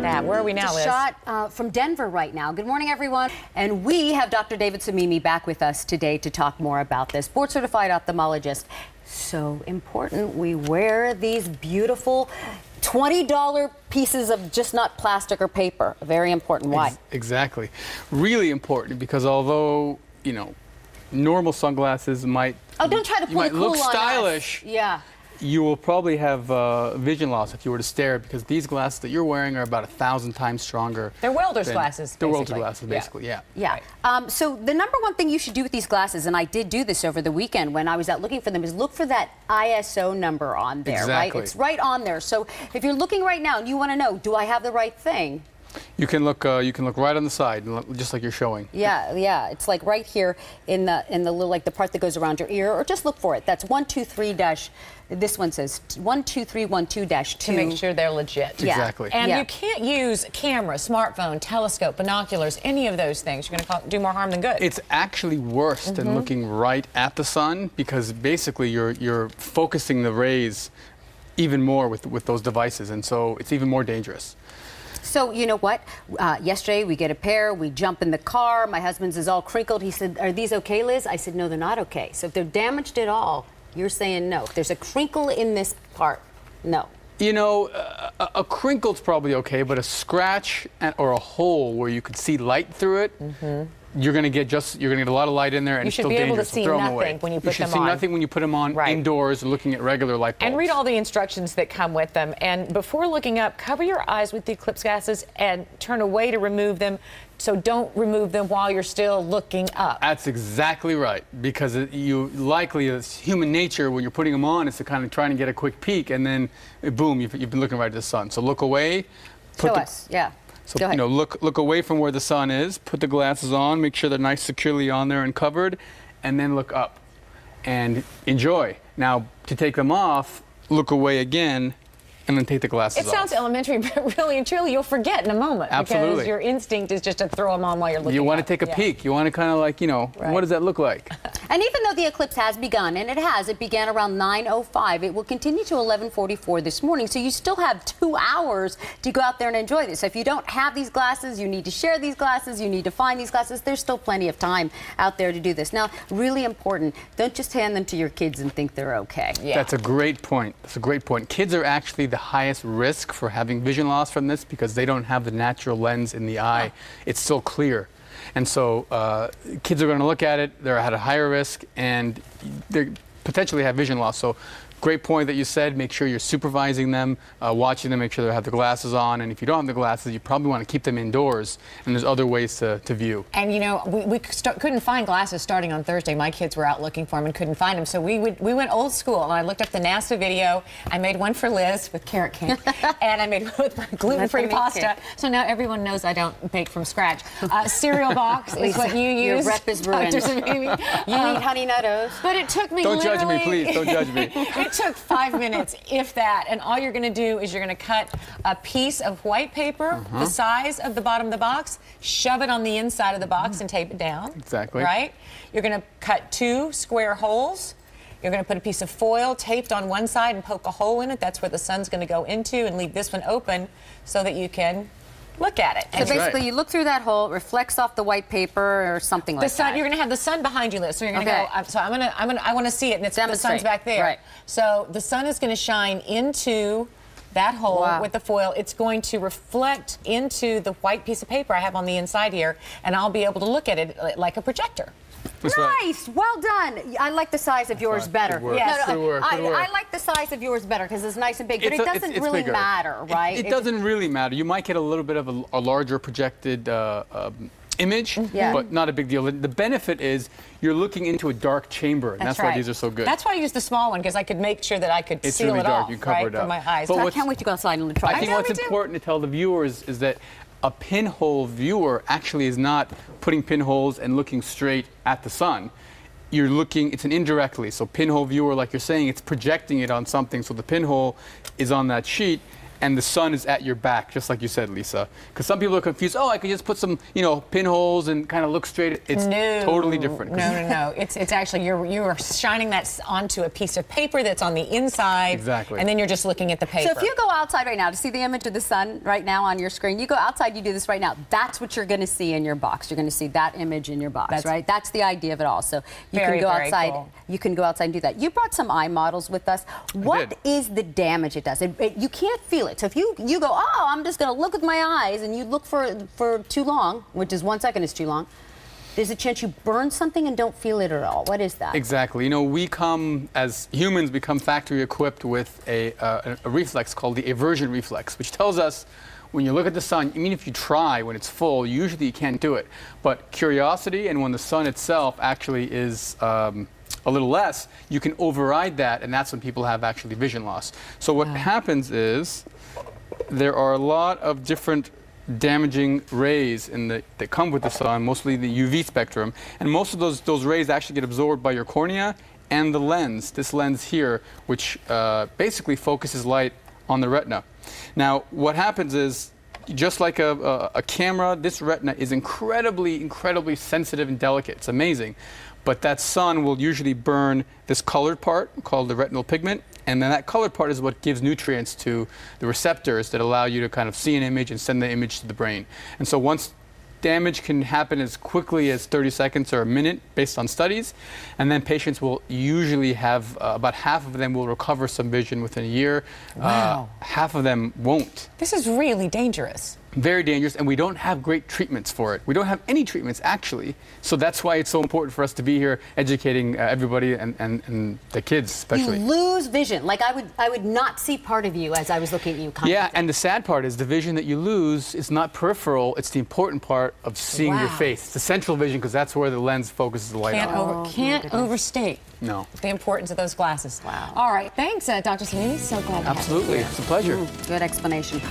that. Where are we now, Liz? Shot from Denver right now. Good morning, everyone. And we have Dr. David Samimi back with us today to talk more about this. Board-certified ophthalmologist. So important we wear these beautiful $20 pieces of just not plastic or paper. Very important. Why? Exactly. Really important because although, you know, normal sunglasses might don't try to play cool look on stylish. Us. Yeah. You will probably have vision loss if you were to stare because these glasses that you're wearing are about 1,000 times stronger. They're welder's glasses, They're welder's glasses, basically, yeah. Yeah. Right. So the number one thing you should do with these glasses, and I did do this over the weekend when I was out looking for them, is look for that ISO number on there, exactly. right? It's right on there. So if you're looking right now and you want to know, do I have the right thing? You can look right on the side, just like you're showing. Yeah, yeah. It's like right here in the little, like the part that goes around your ear, or just look for it. That's 123 dash. This one says 12312-2. To make sure they're legit. Yeah. Exactly. And you can't use camera, smartphone, telescope, binoculars, any of those things. You're going to do more harm than good. It's actually worse than looking right at the sun because basically you're focusing the rays even more with those devices, and so it's even more dangerous. So, you know what? Yesterday, we get a pair, we jump in the car, my husband's is all crinkled. He said, "Are these okay, Liz?" I said, "No, they're not okay." So if they're damaged at all, you're saying no. If there's a crinkle in this part, no. You know, a crinkle's probably okay, but a scratch or a hole where you could see light through it, you're going to get a lot of light in there, and you it's still dangerous. You should be able to see nothing when you put them on. You should see nothing when you put them on indoors and looking at regular light bulbs. And read all the instructions that come with them. And before looking up, cover your eyes with the Eclipse glasses and turn away to remove them. So don't remove them while you're still looking up. That's exactly right, because it's human nature when you're putting them on is to kind of trying to get a quick peek, and then boom, you've been looking right at the sun. So look away. Show us, yeah. So you know, look away from where the sun is. Put the glasses on. Make sure they're nice, securely on there and covered, and then look up and enjoy. Now, to take them off, look away again. And then take the glasses off. It sounds elementary, but really and truly, you'll forget in a moment. Absolutely. Because your instinct is just to throw them on while you're looking. You want to take a peek. You want to kind of like, you know, what does that look like? And even though the eclipse has begun, and it began around 9:05, it will continue to 11:44 this morning. So you still have 2 hours to go out there and enjoy this. So if you don't have these glasses, you need to share these glasses, you need to find these glasses. There's still plenty of time out there to do this. Now, really important, don't just hand them to your kids and think they're okay. Yeah. That's a great point. That's a great point. Kids are actually the highest risk for having vision loss from this because they don't have the natural lens in the eye. It's still clear. And so kids are going to look at it, they're at a higher risk, and they potentially have vision loss. So great point that you said. Make sure you're supervising them, watching them, make sure they have the glasses on. And if you don't have the glasses, you probably want to keep them indoors. And there's other ways to view. And, you know, we couldn't find glasses starting on Thursday. My kids were out looking for them and couldn't find them. So we went old school. And I looked up the NASA video. I made one for Liz with carrot cake. And I made one with my gluten-free pasta. So now everyone knows I don't bake from scratch. Cereal box is what you use. Your rep is ruined. Dr. Samimi. You eat Honey Nut Oats. But it took me Don't judge me, please. Don't judge me. It took 5 minutes, if that, and all you're going to do is you're going to cut a piece of white paper the size of the bottom of the box, shove it on the inside of the box and tape it down. Exactly. Right? You're going to cut 2 square holes. You're going to put a piece of foil taped on one side and poke a hole in it. That's where the sun's going to go into, and leave this one open so that you can look at it. So basically, you look through that hole, it reflects off the white paper or something like that. You're going to have the sun behind you, Liz. So you're going to go. So I want to see it, and the sun's back there. Right. So the sun is going to shine into that hole with the foil. It's going to reflect into the white piece of paper I have on the inside here, and I'll be able to look at it like a projector. Nice, well done. I like the size of yours better. Yes. Good work. I like the size of yours better because it's nice and big, but it doesn't really matter, right? It doesn't really matter. You might get a little bit of a larger projected image, but not a big deal. The benefit is you're looking into a dark chamber, and that's why these are so good. That's why I used the small one, because I could make sure that I could seal really it dark. off, You cover it up. for my eyes. So I can't wait to go outside and try. I think what's important to tell the viewers is that a pinhole viewer actually is not putting pinholes and looking straight at the sun. You're looking, it's an indirectly. So pinhole viewer, like you're saying, it's projecting it on something. So the pinhole is on that sheet, and the sun is at your back, just like you said, Lisa. Because some people are confused. Oh, I could just put some, pinholes and kind of look straight. It's totally different. No. It's actually you are shining that onto a piece of paper that's on the inside. Exactly. And then you're just looking at the paper. So if you go outside right now to see the image of the sun right now on your screen, you go outside, you do this right now. That's what you're going to see in your box. You're going to see that image in your box, right? That's the idea of it all. So you can go outside. Cool. You can go outside and do that. You brought some eye models with us. What is the damage it does? You can't feel it. So if you go, oh, I'm just going to look with my eyes, and you look for too long, which is 1 second is too long, there's a chance you burn something and don't feel it at all. What is that? Exactly. We come, as humans, become factory equipped with a reflex called the aversion reflex, which tells us when you look at the sun, even if you try when it's full, usually you can't do it. But curiosity, and when the sun itself actually is a little less, you can override that, and that's when people have actually vision loss. So what happens is there are a lot of different damaging rays that come with the sun, mostly the UV spectrum, and most of those rays actually get absorbed by your cornea and the lens, this lens here, which basically focuses light on the retina. Now, what happens is, just like a camera, this retina is incredibly sensitive and delicate. It's amazing. But that sun will usually burn this colored part called the retinal pigment, and then that colored part is what gives nutrients to the receptors that allow you to kind of see an image and send the image to the brain. And so once damage can happen as quickly as 30 seconds or a minute based on studies, and then patients will usually have about half of them will recover some vision within a year. Wow. Half of them won't. This is really dangerous. Very dangerous, and we don't have great treatments for it. We don't have any treatments, actually. So that's why it's so important for us to be here educating everybody and the kids especially. You lose vision. Like I would not see part of you as I was looking at you constantly. Yeah, and the sad part is the vision that you lose is not peripheral. It's the important part of seeing your face. It's the central vision, because that's where the lens focuses the light on. Can't overstate the importance of those glasses. Wow. All right. Thanks, Dr. Samimi. So glad to have you. Absolutely. It's a pleasure. Good explanation.